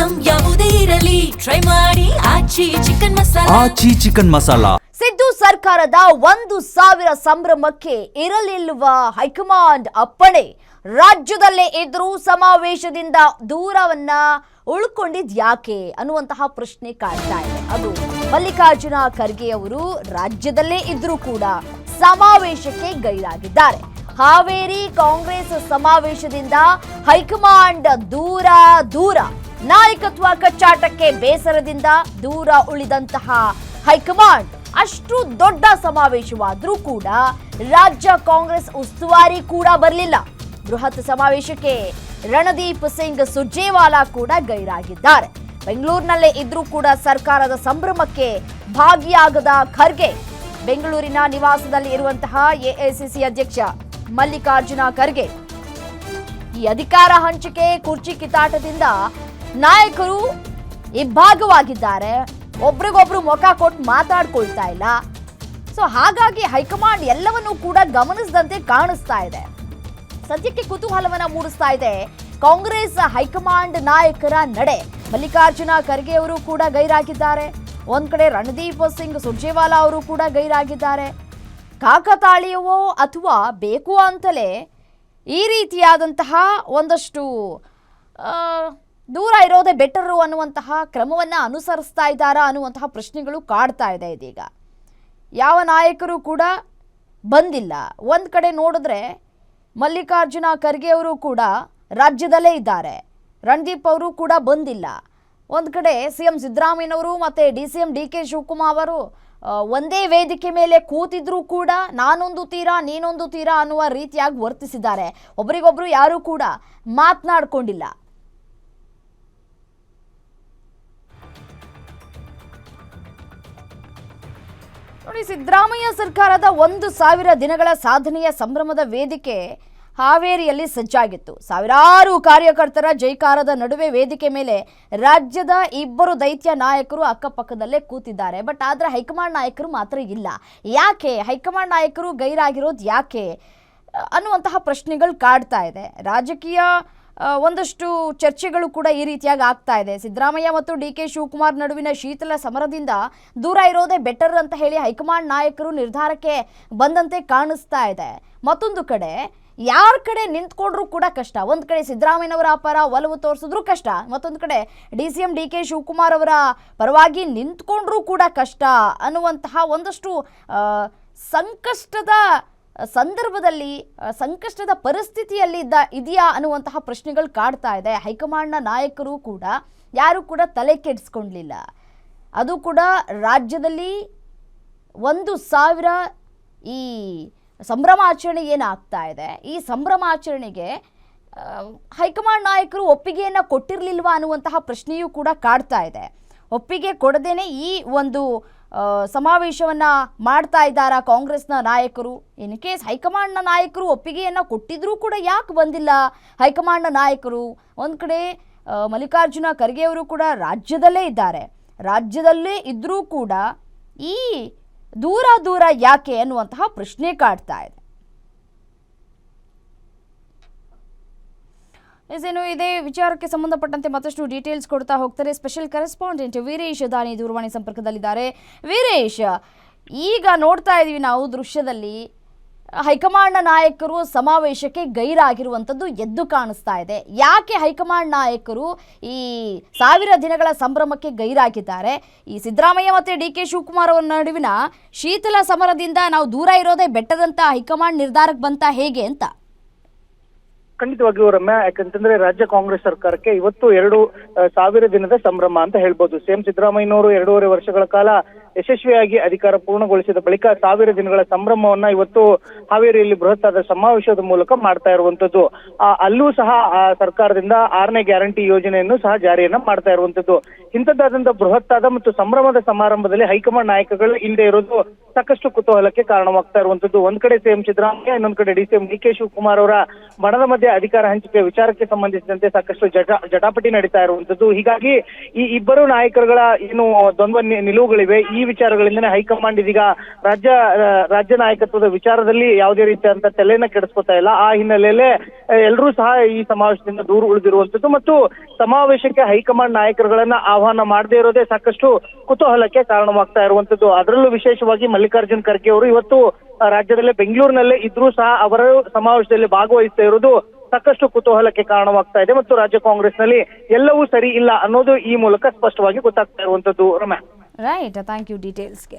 Item ಯಾವುದೇ ಇರಲಿ try ಮಾಡಿ ಆಚಿ ಚಿಕನ್ ಮಸಾಲಾ. ಆಚಿ ಚಿಕನ್ ಮಸಾಲಾ. ಸಿದ್ದು ಸರ್ಕಾರದ 1,000 ಸಂಭ್ರಮಕ್ಕೆ ಇರಲಿಲ್ವ ಹೈಕಮಾಂಡ್ ಅಪ್ಪಣೆ? ರಾಜ್ಯದಲ್ಲೇ ಇದ್ರೂ ಸಮಾವೇಶದಿಂದ ದೂರವನ್ನ ಉಳ್ಕೊಂಡಿದ್ಯಾಕೆ ಅನ್ನುವಂತಹ ಪ್ರಶ್ನೆ ಕಾಡ್ತಾ ಇದೆ. ಅದು ಮಲ್ಲಿಕಾರ್ಜುನ ಖರ್ಗೆ ಅವರು ರಾಜ್ಯದಲ್ಲೇ ಇದ್ರೂ ಕೂಡ ಸಮಾವೇಶಕ್ಕೆ ಗೈರಾಗಿದ್ದಾರೆ. ಹಾವೇರಿ ಕಾಂಗ್ರೆಸ್ ಸಮಾವೇಶದಿಂದ ಹೈಕಮಾಂಡ್ ದೂರ ನಾಯಕತ್ವ ಕಚ್ಚಾಟಕ್ಕೆ ಬೇಸರದಿಂದ ದೂರ ಉಳಿದಂತಹ ಹೈಕಮಾಂಡ್ ಅಷ್ಟು ದೊಡ್ಡ ಸಮಾವೇಶವಾದ್ರೂ ಕೂಡ ರಾಜ್ಯ ಕಾಂಗ್ರೆಸ್ ಉಸ್ತುವಾರಿ ಕೂಡ ಬರಲಿಲ್ಲ. ಬೃಹತ್ ಸಮಾವೇಶಕ್ಕೆ ರಣದೀಪ್ ಸಿಂಗ್ ಸುರ್ಜೇವಾಲಾ ಕೂಡ ಗೈರಾಗಿದ್ದಾರೆ. ಬೆಂಗಳೂರಿನಲ್ಲೇ ಇದ್ರೂ ಕೂಡ ಸರ್ಕಾರದ ಸಂಭ್ರಮಕ್ಕೆ ಭಾಗಿಯಾಗದ ಖರ್ಗೆ ಬೆಂಗಳೂರಿನ ನಿವಾಸದಲ್ಲಿ ಇರುವಂತಹ ಎಐಸಿಸಿ ಅಧ್ಯಕ್ಷ ಮಲ್ಲಿಕಾರ್ಜುನ ಖರ್ಗೆ ಈ ಅಧಿಕಾರ ಹಂಚಿಕೆ ಕುರ್ಚಿ ಕಿತ್ತಾಟದಿಂದ ನಾಯಕರು ಇಬ್ಬಾಗವಾಗಿದ್ದಾರೆ. ಒಬ್ರಿಗೊಬ್ರು ಮುಖ ಕೊಟ್ಟು ಮಾತಾಡ್ಕೊಳ್ತಾ ಇಲ್ಲ. ಸೊ ಹಾಗಾಗಿ ಹೈಕಮಾಂಡ್ ಎಲ್ಲವನ್ನೂ ಕೂಡ ಗಮನಿಸದಂತೆ ಕಾಣಿಸ್ತಾ ಇದೆ. ಸದ್ಯಕ್ಕೆ ಕುತೂಹಲವನ್ನ ಮೂಡಿಸ್ತಾ ಇದೆ ಕಾಂಗ್ರೆಸ್ ಹೈಕಮಾಂಡ್ ನಾಯಕರ ನಡೆ. ಮಲ್ಲಿಕಾರ್ಜುನ ಖರ್ಗೆ ಅವರು ಕೂಡ ಗೈರಾಗಿದ್ದಾರೆ. ಒಂದ್ ಕಡೆ ರಣದೀಪ್ ಸಿಂಗ್ ಸುರ್ಜೇವಾಲಾ ಅವರು ಕೂಡ ಗೈರಾಗಿದ್ದಾರೆ. ಕಾಕತಾಳೀಯವೋ ಅಥವಾ ಬೇಕು ಅಂತಲೇ ಈ ರೀತಿಯಾದಂತಹ ಒಂದಷ್ಟು ದೂರ ಇರೋದೇ ಬೆಟರು ಅನ್ನುವಂತಹ ಕ್ರಮವನ್ನು ಅನುಸರಿಸ್ತಾ ಇದ್ದಾರಾ ಅನ್ನುವಂತಹ ಪ್ರಶ್ನೆಗಳು ಕಾಡ್ತಾ ಇದೆ. ಇದೀಗ ಯಾವ ನಾಯಕರು ಕೂಡ ಬಂದಿಲ್ಲ. ಒಂದು ಕಡೆ ನೋಡಿದ್ರೆ ಮಲ್ಲಿಕಾರ್ಜುನ ಖರ್ಗೆ ಅವರು ಕೂಡ ರಾಜ್ಯದಲ್ಲೇ ಇದ್ದಾರೆ. ರಣದೀಪ್ ಅವರು ಕೂಡ ಬಂದಿಲ್ಲ. ಒಂದು ಕಡೆ ಸಿಎಂ ಸಿದ್ದರಾಮಯ್ಯನವರು ಮತ್ತು DCM DK ಶಿವಕುಮಾರ್ ಅವರು ಒಂದೇ ವೇದಿಕೆ ಮೇಲೆ ಕೂತಿದ್ರೂ ಕೂಡ ನಾನೊಂದು ತೀರಾ ನೀನೊಂದು ತೀರಾ ಅನ್ನುವ ರೀತಿಯಾಗಿ ವರ್ತಿಸಿದ್ದಾರೆ. ಒಬ್ರಿಗೊಬ್ರು ಯಾರೂ ಕೂಡ ಮಾತನಾಡಿಕೊಂಡಿಲ್ಲ. ನೋಡಿ, ಸಿದ್ದರಾಮಯ್ಯ ಸರ್ಕಾರದ 1,000 ದಿನಗಳ ಸಾಧನೆಯ ಸಂಭ್ರಮದ ವೇದಿಕೆ ಹಾವೇರಿಯಲ್ಲಿ ಸಜ್ಜಾಗಿತ್ತು. ಸಾವಿರಾರು ಕಾರ್ಯಕರ್ತರ ಜೈಕಾರದ ನಡುವೆ ವೇದಿಕೆ ಮೇಲೆ ರಾಜ್ಯದ 2 ದೈತ್ಯ ನಾಯಕರು ಅಕ್ಕಪಕ್ಕದಲ್ಲೇ ಕೂತಿದ್ದಾರೆ. ಬಟ್ ಆದರೆ ಹೈಕಮಾಂಡ್ ನಾಯಕರು ಮಾತ್ರ ಇಲ್ಲ. ಯಾಕೆ ಹೈಕಮಾಂಡ್ ನಾಯಕರು ಗೈರಾಗಿರೋದು ಯಾಕೆ ಅನ್ನುವಂತಹ ಪ್ರಶ್ನೆಗಳು ಕಾಡ್ತಾ ಇದೆ. ರಾಜಕೀಯ ಒಂದಷ್ಟು ಚರ್ಚೆಗಳು ಕೂಡ ಈ ರೀತಿಯಾಗಿ ಆಗ್ತಾ ಇದೆ. ಸಿದ್ದರಾಮಯ್ಯ ಮತ್ತು DK ಶಿವಕುಮಾರ್ ನಡುವಿನ ಶೀತಲ ಸಮರದಿಂದ ದೂರ ಇರೋದೇ ಬೆಟರ್ ಅಂತ ಹೇಳಿ ಹೈಕಮಾಂಡ್ ನಾಯಕರು ನಿರ್ಧಾರಕ್ಕೆ ಬಂದಂತೆ ಕಾಣಿಸ್ತಾ ಇದೆ. ಮತ್ತೊಂದು ಕಡೆ ಯಾರ ಕಡೆ ನಿಂತ್ಕೊಂಡ್ರೂ ಕೂಡ ಕಷ್ಟ. ಒಂದು ಕಡೆ ಸಿದ್ದರಾಮಯ್ಯನವರ ಪರ ಒಲವು ತೋರಿಸಿದ್ರು ಕಷ್ಟ, ಮತ್ತೊಂದು ಕಡೆ DCM DK ಶಿವಕುಮಾರ್ ಅವರ ಪರವಾಗಿ ನಿಂತ್ಕೊಂಡ್ರೂ ಕೂಡ ಕಷ್ಟ ಅನ್ನುವಂತಹ ಒಂದಷ್ಟು ಸಂಕಷ್ಟದ ಸಂದರ್ಭದಲ್ಲಿ ಸಂಕಷ್ಟದ ಪರಿಸ್ಥಿತಿಯಲ್ಲಿ ಇದೆಯಾ ಅನ್ನುವಂತಹ ಪ್ರಶ್ನೆಗಳು ಕಾಡ್ತಾ ಇದೆ. ಹೈಕಮಾಂಡ್ನ ನಾಯಕರು ಕೂಡ ಯಾರು ಕೂಡ ತಲೆ ಕೆಡಿಸ್ಕೊಳ್ಳಲಿಲ್ಲ. ಅದು ಕೂಡ ರಾಜ್ಯದಲ್ಲಿ 1,000 ಈ ಸಂಭ್ರಮಾಚರಣೆ ಏನಾಗ್ತಾ ಇದೆ, ಈ ಸಂಭ್ರಮಾಚರಣೆಗೆ ಹೈಕಮಾಂಡ್ ನಾಯಕರು ಒಪ್ಪಿಗೆಯನ್ನು ಕೊಟ್ಟಿರಲಿಲ್ವಾ ಅನ್ನುವಂತಹ ಪ್ರಶ್ನೆಯೂ ಕೂಡ ಕಾಡ್ತಾ ಇದೆ. ಒಪ್ಪಿಗೆ ಕೊಡದೇನೆ ಈ ಒಂದು ಸಮಾವೇಶವನ್ನು ಮಾಡ್ತಾ ಇದ್ದಾರಾ ಕಾಂಗ್ರೆಸ್ನ ನಾಯಕರು? ಇನ್ ಕೇಸ್ ಹೈಕಮಾಂಡ್ನ ನಾಯಕರು ಒಪ್ಪಿಗೆಯನ್ನು ಕೊಟ್ಟಿದ್ರೂ ಕೂಡ ಯಾಕೆ ಬಂದಿಲ್ಲ ಹೈಕಮಾಂಡ್ನ ನಾಯಕರು? ಒಂದು ಕಡೆ ಮಲ್ಲಿಕಾರ್ಜುನ ಖರ್ಗೆ ಅವರು ಕೂಡ ರಾಜ್ಯದಲ್ಲೇ ಇದ್ದಾರೆ. ರಾಜ್ಯದಲ್ಲೇ ಇದ್ದರೂ ಕೂಡ ಈ ದೂರ ಯಾಕೆ ಅನ್ನುವಂತಹ ಪ್ರಶ್ನೆ ಕಾಡ್ತಾ ಇದೆ. ಏನು ಇದೇ ವಿಚಾರಕ್ಕೆ ಸಂಬಂಧಪಟ್ಟಂತೆ ಮತ್ತಷ್ಟು ಡೀಟೇಲ್ಸ್ ಕೊಡ್ತಾ ಹೋಗ್ತಾರೆ ಸ್ಪೆಷಲ್ ಕರೆಸ್ಪಾಂಡೆಂಟ್ ವೀರೇಶ್ ದಾನಿ ದೂರವಾಣಿ ಸಂಪರ್ಕದಲ್ಲಿದ್ದಾರೆ. ವೀರೇಶ್, ಈಗ ನೋಡ್ತಾ ಇದ್ದೀವಿ ನಾವು ದೃಶ್ಯದಲ್ಲಿ ಹೈಕಮಾಂಡ್ ನಾಯಕರು ಸಮಾವೇಶಕ್ಕೆ ಗೈರಾಗಿರುವಂಥದ್ದು ಎದ್ದು ಕಾಣಿಸ್ತಾ ಇದೆ. ಯಾಕೆ ಹೈಕಮಾಂಡ್ ನಾಯಕರು ಈ 1000 ದಿನಗಳ ಸಂಭ್ರಮಕ್ಕೆ ಗೈರಾಗಿದ್ದಾರೆ? ಈ ಸಿದ್ದರಾಮಯ್ಯ ಮತ್ತು DK ಶಿವಕುಮಾರ್ ಅವರ ನಡುವಿನ ಶೀತಲ ಸಮರದಿಂದ ನಾವು ದೂರ ಇರೋದೇ ಬೆಟ್ಟದಂತ ಹೈಕಮಾಂಡ್ ನಿರ್ಧಾರಕ್ಕೆ ಬಂತ ಹೇಗೆ ಅಂತ? ಖಂಡಿತವಾಗಿಯೂ ರಮ್ಯಾ, ಯಾಕಂತಂದ್ರೆ ರಾಜ್ಯ ಕಾಂಗ್ರೆಸ್ ಸರ್ಕಾರಕ್ಕೆ ಇವತ್ತು 2,000 ದಿನದ ಸಂಭ್ರಮ ಅಂತ ಹೇಳ್ಬೋದು. ಸಿಎಂ ಸಿದ್ದರಾಮಯ್ಯನವರು 2.5 ವರ್ಷಗಳ ಕಾಲ ಯಶಸ್ವಿಯಾಗಿ ಅಧಿಕಾರ ಪೂರ್ಣಗೊಳಿಸಿದ ಬಳಿಕ 1000 ದಿನಗಳ ಸಂಭ್ರಮವನ್ನ ಇವತ್ತು ಹಾವೇರಿಯಲ್ಲಿ ಬೃಹತ್ತಾದ ಸಮಾವೇಶದ ಮೂಲಕ ಮಾಡ್ತಾ ಇರುವಂತದ್ದು. ಅಲ್ಲೂ ಸಹ ಸರ್ಕಾರದಿಂದ 6ನೇ ಗ್ಯಾರಂಟಿ ಯೋಜನೆಯನ್ನು ಸಹ ಜಾರಿಯನ್ನ ಮಾಡ್ತಾ ಇರುವಂತದ್ದು. ಇಂಥದ್ದಾದಂತ ಬೃಹತ್ತಾದ ಮತ್ತು ಸಂಭ್ರಮದ ಸಮಾರಂಭದಲ್ಲಿ ಹೈಕಮಾಂಡ್ ನಾಯಕಗಳು ಇಲ್ಲದೆ ಇರೋದು ಸಾಕಷ್ಟು ಕುತೂಹಲಕ್ಕೆ ಕಾರಣವಾಗ್ತಾ ಇರುವಂತದ್ದು. ಒಂದ್ ಕಡೆ ಸಿಎಂ ಸಿದ್ದರಾಮಯ್ಯ, ಇನ್ನೊಂದ್ ಕಡೆ DCM DK ಶಿವಕುಮಾರ್ ಅವರ ಬಣದ ಮಧ್ಯೆ ಅಧಿಕಾರ ಹಂಚಿಕೆ ವಿಚಾರಕ್ಕೆ ಸಂಬಂಧಿಸಿದಂತೆ ಸಾಕಷ್ಟು ಜಟಾಪಟಿ ನಡೀತಾ ಇರುವಂತದ್ದು. ಹೀಗಾಗಿ ಈ ಇಬ್ಬರು ನಾಯಕರುಗಳ ಏನು ದ್ವಂದ್ವ ನಿಲುವುಗಳಿವೆ, ಈ ವಿಚಾರಗಳಿಂದನೇ ಹೈಕಮಾಂಡ್ ಇದೀಗ ರಾಜ್ಯ ನಾಯಕತ್ವದ ವಿಚಾರದಲ್ಲಿ ಯಾವುದೇ ರೀತಿಯಾದಂತ ತಲೆನ ಕೆಡಿಸ್ಕೊತಾ ಇಲ್ಲ. ಆ ಹಿನ್ನೆಲೆಯಲ್ಲೇ ಎಲ್ಲರೂ ಸಹ ಈ ಸಮಾವೇಶದಿಂದ ದೂರ ಉಳಿದಿರುವಂತದ್ದು ಮತ್ತು ಸಮಾವೇಶಕ್ಕೆ ಹೈಕಮಾಂಡ್ ನಾಯಕರುಗಳನ್ನ ಆಹ್ವಾನ ಮಾಡದೇ ಇರೋದೇ ಸಾಕಷ್ಟು ಕುತೂಹಲಕ್ಕೆ ಕಾರಣವಾಗ್ತಾ ಇರುವಂತದ್ದು. ಅದರಲ್ಲೂ ವಿಶೇಷವಾಗಿ ಮಲ್ಲಿಕಾರ್ಜುನ್ ಖರ್ಗೆ ಅವರು ಇವತ್ತು ರಾಜ್ಯದಲ್ಲೇ ಬೆಂಗಳೂರಿನಲ್ಲೇ ಇದ್ರೂ ಸಹ ಅವರ ಸಮಾವೇಶದಲ್ಲಿ ಭಾಗವಹಿಸ್ತಾ ಇರೋದು ಸಾಕಷ್ಟು ಕುತೂಹಲಕ್ಕೆ ಕಾರಣವಾಗ್ತಾ ಇದೆ ಮತ್ತು ರಾಜ್ಯ ಕಾಂಗ್ರೆಸ್ನಲ್ಲಿ ಎಲ್ಲವೂ ಸರಿ ಇಲ್ಲ ಅನ್ನೋದು ಈ ಮೂಲಕ ಸ್ಪಷ್ಟವಾಗಿ ಗೊತ್ತಾಗ್ತಾ ಇರುವಂತದ್ದು. Ramya, right, thank you ಡೀಟೇಲ್ಸ್ಗೆ.